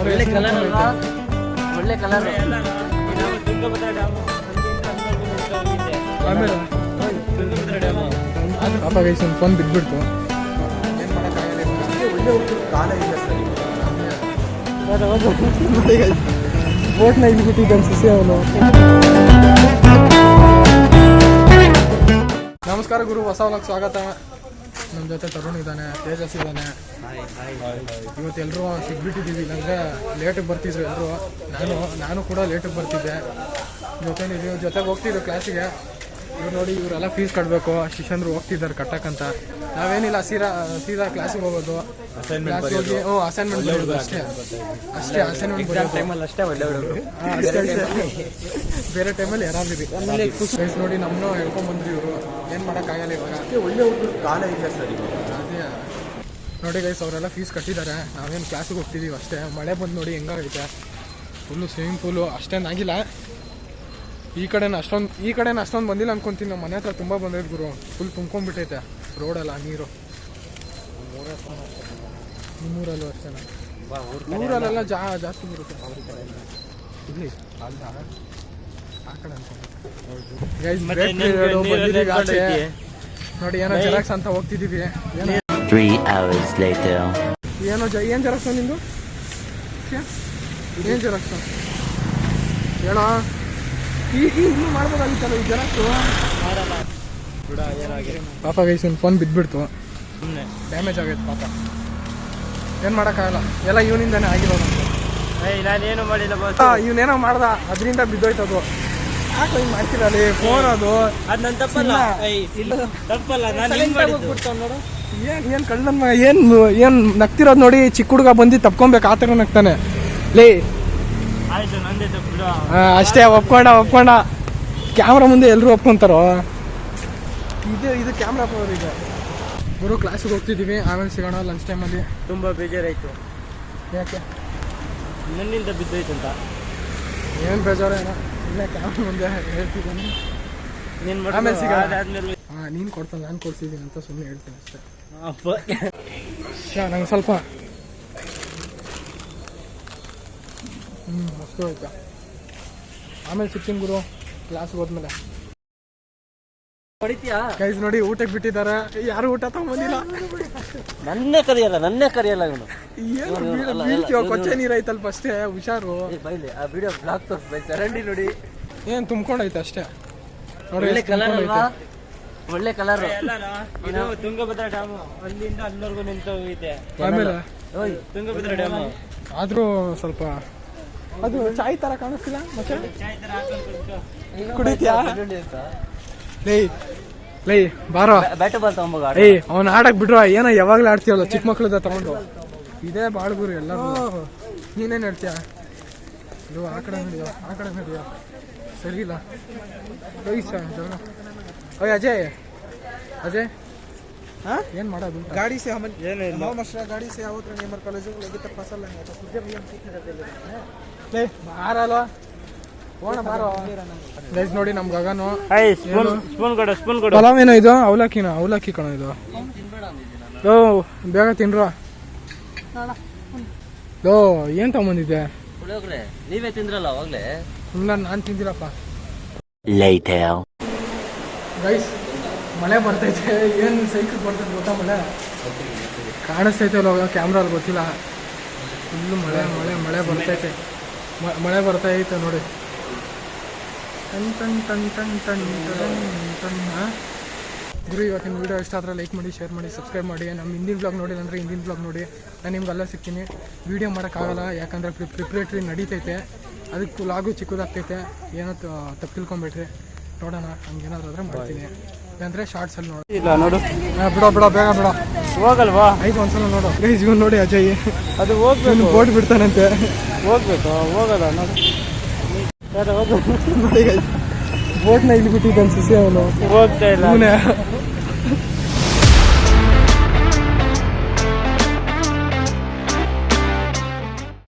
ಒಳ್ಳೆ ಕಲರ್ ಅಲ್ವಾ, ಒಳ್ಳೆ ಕಲರ್. ಆಮೇಲೆ ಪಾಪ ಗೈಸ್ ಒಂದು ಫೋನ್ ಬಿದ್ದುಬಿಡ್ತು. ಏನು ಮಾಡೋಕ್ಕಾಗಲ್ಲ, ಒಳ್ಳೆ ಹುಡುಗರು ಕಾಲ ಇಲ್ಲ ಸರ್. ಬೋಟ್ನ ಇಲ್ಲಿ ಬಿಟ್ಟಿದ್ದಾನೆ ಸಿಸಿ ಅವನು. ನಮಸ್ಕಾರ ಗುರು, ಹೊಸ ವ್ಲಾಗ್ ಸ್ವಾಗತ. ನಮ್ಮ ಜೊತೆ ತರುಣ್ ಇದ್ದಾನೆ, ತೇಜಸ್ ಇದ್ದಾನೆ. ಇವತ್ತು ಎಲ್ಲರೂ ಸಿಗ್ಬಿಟ್ಟಿದ್ದೀವಿ, ಇಲ್ಲಾಂದರೆ ಲೇಟಿಗೆ ಬರ್ತಿದ್ರು ಎಲ್ಲರೂ. ನಾನು ಕೂಡ ಲೇಟಿಗೆ ಬರ್ತಿದ್ದೆ. ಜೊತೆಗೆ ಹೋಗ್ತಿದ್ರು ಕ್ಲಾಸಿಗೆ. ಇವ್ರು ನೋಡಿ, ಇವರೆಲ್ಲ ಫೀಸ್ ಕಟ್ಟಬೇಕು. ಶಿಷ್ಯಂದ್ರು ಹೋಗ್ತಿದ್ದಾರೆ ಕಟ್ಟಕ್ಕಂತ. ನಾವೇನಿಲ್ಲ, ಸೀದಾ ಕ್ಲಾಸಿಗೆ ಹೋಗೋದು. ಕ್ಲಾಸಿಗೆ ಹೋಗಿ ಅಸೈನ್ಮೆಂಟ್ ಬರೆಯೋದು ಅಷ್ಟೇ. ಅಸೈನ್ಮೆಂಟ್ ಟೈಮಲ್ಲಿ ಅಷ್ಟೇ ಒಳ್ಳೆ ಹುಡುಗರು, ಬೇರೆ ಟೈಮಲ್ಲಿ ಯಾರಾದ್ರಿ ಗೈಸ್ ನೋಡಿ ನಮ್ಮನ್ನು ಹೇಳ್ಕೊಂಡ್ಬಂದ್ರಿ ಇವರು. ಏನು ಮಾಡೋಕ್ಕಾಗಲ್ಲ ಇವಾಗ, ಒಳ್ಳೆ ಹುಡುಗರು ಕಾಲ ಇಲ್ಲ ಸರ್. ಅದೇ ನೋಡಿ ಗೈಸ್, ಅವರೆಲ್ಲ ಫೀಸ್ ಕಟ್ಟಿದ್ದಾರೆ. ನಾವೇನು ಕ್ಲಾಸಿಗೆ ಹೋಗ್ತಿದ್ದೀವಿ ಅಷ್ಟೇ. ಮಳೆ ಬಂದು ನೋಡಿ ಹೆಂಗಾಗೈತೆ, ಫುಲ್ಲು ಸ್ವಿಮ್ಮಿಂಗ್ ಪೂಲು. ಅಷ್ಟೇನಾಗಿಲ್ಲ, ಈ ಕಡೆನ ಅಷ್ಟೊಂದು ಬಂದಿಲ್ಲ ಅನ್ಕೊಂತೀನಿ. ನಮ್ಮ ಮನೆ ಹತ್ರ ತುಂಬ ಬಂದೈತೆ ಗುರು, ಫುಲ್ ತುಂಬ್ಕೊಂಡ್ಬಿಟ್ಟೈತೆ ರೋಡೆಲ್ಲ ನೀರು. ನಿಮ್ಮೂರಲ್ಲೂ ಅಷ್ಟೇ, ಊರಲ್ಲೆಲ್ಲ ಜಾಸ್ತಿ ಬರುತ್ತೆ. ಇಲ್ಲಿ ಆ ಕಡೆ ಅನ್ಕೊಂಡ್ಬಿಟ್ಟು ನೋಡಿ, ಏನೋ ಜೆರಾಕ್ಸ್ ಅಂತ ಹೋಗ್ತಿದ್ದೀವಿ. ಏನು ಜೆರಾಕ್ಸ್ ನಿಂದು? ಏನು ಜೆರಾಕ್ಸ್ ಹೇಳೋ? ಇನ್ನೂ ಮಾಡ್ಬೋದಾಗಿತ್ತಲ್ಲ ಈ ಜೆರಾಕ್ಸು. ಪಾಪ ಗೈಸ್ ಒಂದು ಫೋನ್ ಬಿದ್ದುಬಿಡ್ತು, ಡ್ಯಾಮೇಜ್ ಆಗೈತೆ ಪಾಪ. ಏನು ಮಾಡೋಕ್ಕಾಗಲ್ಲ, ಎಲ್ಲ ಇವನಿಂದಾನೇ ಆಗಿರೋದು. ನಾನೇನು ಮಾಡಿಲ್ಲ, ಇವನೇನೋ ಮಾಡ್ದ, ಅದರಿಂದ ಬಿದ್ದೋಯ್ತದು. ಯಾಕೆ ಹಿಂಗೆ ಮಾಡ್ತೀರಲ್ಲಿ ಫೋನ್? ಅದು ನನ್ನ ತಪ್ಪಲ್ಲ, ನೋಡು. ಏನು ಕಳ್ಳನ ಏನು ನಗ್ತಿರೋದು ನೋಡಿ. ಚಿಕ್ಕ ಹುಡುಗ ಬಂದು ತಪ್ಕೊಬೇಕು, ಆ ಥರ ನಗ್ತಾನೆ ಲೇ. ಅಷ್ಟೇ, ಒಪ್ಕೊಂಡ. ಕ್ಯಾಮ್ರಾ ಮುಂದೆ ಎಲ್ಲರೂ ಒಪ್ಕೊಂತಾರೋ. ಇದು ಕ್ಯಾಮ್ರಾ ಪವರ್ ಇದೆ ಗುರು. ಕ್ಲಾಸಿಗೆ ಹೋಗ್ತಿದ್ದೀವಿ, ಆಮೇಲೆ ಸಿಗೋಣ ಲಂಚ್ ಟೈಮಲ್ಲಿ. ತುಂಬ ಬೇಜಾರಾಯಿತು. ಯಾಕೆ? ನನ್ನಿಂದ ಬಿದ್ದೋಯ್ತಂತ. ಏನು ಬೇಜಾರು ಏನೋ, ಇಲ್ಲೇ ಕ್ಯಾಮ್ರಾ ಮುಂದೆ ಹೇಳ್ತಿದ್ದೀನಿ. ಆಮೇಲೆ ಸಿಗೋಣ. ನೀನು ಕೊಡ್ತಾನೆ, ನಾನು ಕೊಡ್ಸಿದ್ದೀನಿ ಅಂತ ಸುಮ್ಮನೆ ಹೇಳ್ತೀನಿ ಅಷ್ಟೇ. ನಂಗೆ ಸ್ವಲ್ಪ ಮಸ್ತು ಆಯ್ತಾ. ಆಮೇಲೆ ಸಿಗ್ತೀನಿ ಗುರು ಕ್ಲಾಸ್ಗೆ ಹೋದ್ಮೇಲೆ. ಗೈಸ್ ನೋಡಿ, ಊಟಕ್ಕೆ ಬಿಟ್ಟಿದ್ದಾರೆ. ಯಾರು ಊಟ ತಗೊಂಡಿಲ್ಲ. ನನ್ನೇ ಕರಿಯಲ್ಲ ಇವನು. ಏನು ಕೊಚ್ಚೆ ನೀರು ಐತಲ್ಪ ಅಷ್ಟೇ, ಹುಷಾರು. ವಿಡಿಯೋ ಬ್ಲಾಗ್ ತೋರಿಸ್ಬೇಕು. ಚರಂಡಿ ನೋಡಿ ಏನು ತುಂಬ್ಕೊಂಡೈತೆ ಅಷ್ಟೇ ನೋಡಿ. ಒಳ್ಳೆ ಕಲರ್ ಅಲ್ವಾ, ಒಳ್ಳೆ ಕಲರ್. ತುಂಗಭದ್ರಾ ಡ್ಯಾಮು ಅಲ್ಲಿಂದ ಅಲ್ಲಿವರೆಗೂ ನಿಂತೋಗೈತೆ. ಆಮೇಲೆ ತುಂಗಭದ್ರಾ ಡ್ಯಾಮು ಆದ್ರೂ ಸ್ವಲ್ಪ ಅದು ಚಾಯ್ ತರ ಕಾಣಿಸ್ತಿಲ್ಲ. ಮತ್ತೆ ಕುಡಿತೀಯಾ? ಲೈ ಬಾರೋ, ಬ್ಯಾಟ್ ಬಾಲ್ ತಗೊಂಬೋಗ. ಅವ್ನು ಆಡಕ್ ಬಿಡ್ರ. ಏನೋ ಯಾವಾಗ್ಲೂ ಆಡ್ತೀವಲ್ಲ ಚಿಕ್ಕ ಮಕ್ಳದ ತಗೊಂಡು. ಇದೇ ಬಾಳ್ಗುರು ಎಲ್ಲರೂ. ನೀನೇನು ಹೇಳ್ತೀಯ? ಇದು ಆ ಕಡೆ ನಡೆಯೋ ಸರಿ ಇಲ್ಲ. ಅಜಯ್ ಏನು ಮಾಡೋದು? ಗಾಡಿ से हम मशरा गाड़ी से आओ तो नेमर कॉलेज लगे तक फसल लेंगे तो तुझे भी हम सीखने देते ले ಬಾರಲ್ಲ ಓಣ ಬಾರೋ. ಗೈಸ್ ನೋಡಿ, ನಮ್ಮ ಗಗನು ಸ್ಪೂನ್ ಕೊಡು. ಪಲಾವ್ ಏನೋ ಇದು? ಅವಲಕ್ಕಿ ಕಣ ಇದು. ಬೇಗ ತಿನ್ರ. ಏನ್ ತಗೊಂಬಂದಿದ್ದೆ? ನೀವೇ ತಿಂದ್ರಲ್ಲ ಅವಾಗ್ಲೇ. ನಾನು ತಿಂದಿರಪ್ಪ. ಗೈಸ್ ಮಳೆ ಬರ್ತೈತೆ. ಏನು ಸೈಕಲ್ ಬರ್ತೈತೆ ಗೊತ್ತಾ? ಮಳೆ ಕಾಣಿಸ್ತೈತೆ ಅಲ್ಲ ಕ್ಯಾಮ್ರಲ್ಲಿ, ಗೊತ್ತಿಲ್ಲ. ಫುಲ್ಲು ಮಳೆ ಬರ್ತೈತೆ. ಮಳೆ ಬರ್ತೈತೆ ನೋಡಿ. ಗುರು, ಇವತ್ತಿನ ವೀಡಿಯೋ ಇಷ್ಟ ಆದರೆ ಲೈಕ್ ಮಾಡಿ, ಶೇರ್ ಮಾಡಿ, ಸಬ್ಸ್ಕ್ರೈಬ್ ಮಾಡಿ. ನಮ್ಮ ಹಿಂದಿನ ಬ್ಲಾಗ್ ನೋಡಿ ಅಂದರೆ ಹಿಂದಿನ ಬ್ಲಾಗ್ ನೋಡಿ. ನಾನು ನಿಮ್ಗೆಲ್ಲ ಸಿಗ್ತೀನಿ. ವೀಡಿಯೋ ಮಾಡೋಕ್ಕಾಗಲ್ಲ, ಯಾಕಂದರೆ ಪ್ರಿಪ್ರೇಟ್ರಿ ನಡೀತೈತೆ. ಅದಕ್ಕೆ ಲಾಗು ಚಿಕ್ಕದಾಗ್ತೈತೆ. ಏನೋ ತಪ್ಪು ತಿಳ್ಕೊಂಬಿಟ್ರಿ. ನೋಡೋಣ, ಹಂಗೇನಾದ್ರು ಆದರೆ ಮಾಡ್ತೀನಿ. ಅಂದರೆ ಶಾರ್ಟ್ಸಲ್ಲಿ ನೋಡು. ಬಿಡೋ ಬೇಗ ಬಿಡೋ. ಹೋಗಲ್ವಾ? ಆಯ್ತು, ಒಂದ್ಸಲ ನೋಡು. ಗೈಸ್ ಇವನು ನೋಡಿ ಅಜಯ್, ಅದು ಹೋಗ್ಬೇಕು. ಬೋಟ್ ಬಿಡ್ತಾನಂತೆ. ಹೋಗಲ್ಲ ನೋಡು. ಬೋಟ್ನ ಇಲ್ಲಿ ಬಿಟ್ಟಿದ್ದಾನೆ ಸಿಸಿ ಅವನು. ಹೋಗ್ತಾ ಇಲ್ಲ.